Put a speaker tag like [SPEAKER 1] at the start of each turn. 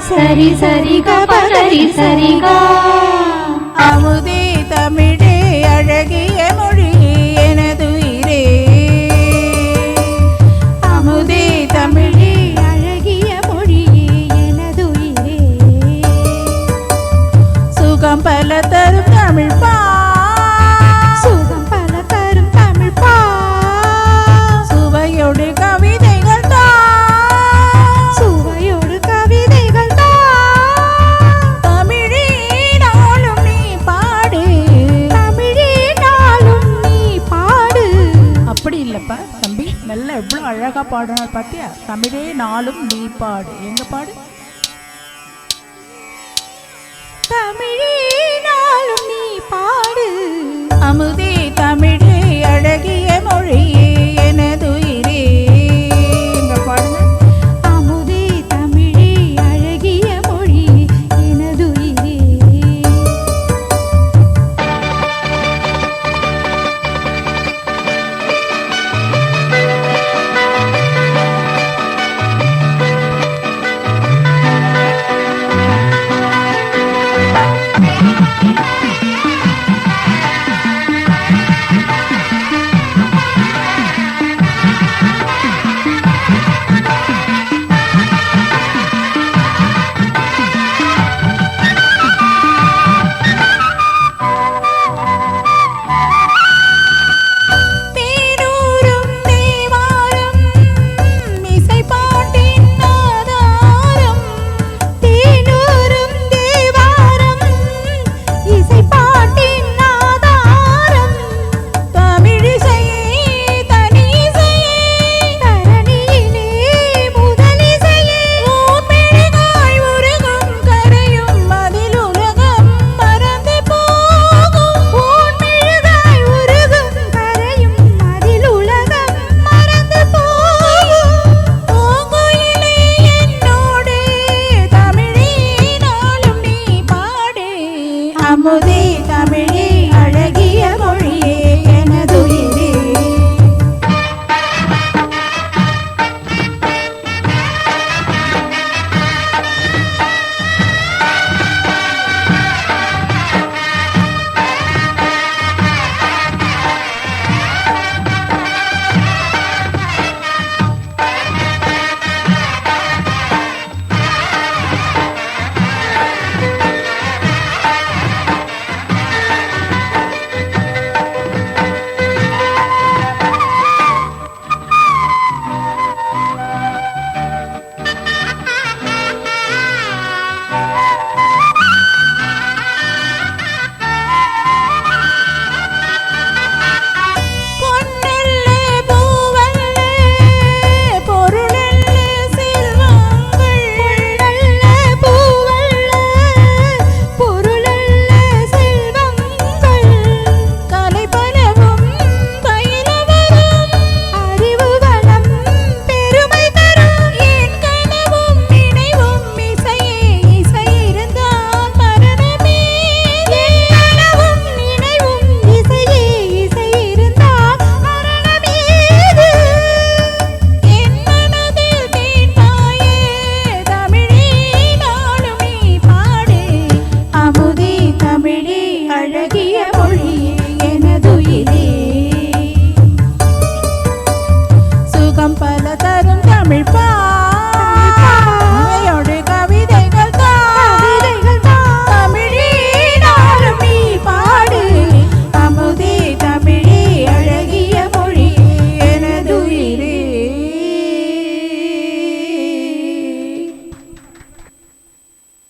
[SPEAKER 1] சரி சரி கபரி சரிகா.
[SPEAKER 2] அமுதே தமிழே அழகிய மொழி எனதுயிரே, அமுதே தமிழே
[SPEAKER 1] அழகிய மொழி எனதுயிரே,
[SPEAKER 2] சுகம் பல தரும் தமிழ் பா,
[SPEAKER 1] சுகம் பல தரும் தமிழ் பா,
[SPEAKER 2] சுவையோடு கவிதைகள் தா,
[SPEAKER 1] சுவையோடு கவிதைகள் தா,
[SPEAKER 2] தமிழே நாளும் நீ பாடு,
[SPEAKER 1] தமிழே நாளும் நீ பாடு.
[SPEAKER 2] அப்படி இல்லப்பா தம்பி, நல்லா எவ்வளோ அழகா பாடுனார் பாத்தியா? தமிழே நாளும் நீ பாடு. எங்க பாடு?
[SPEAKER 1] தமிழே நாளும் நீ பாடு.
[SPEAKER 2] அமுதே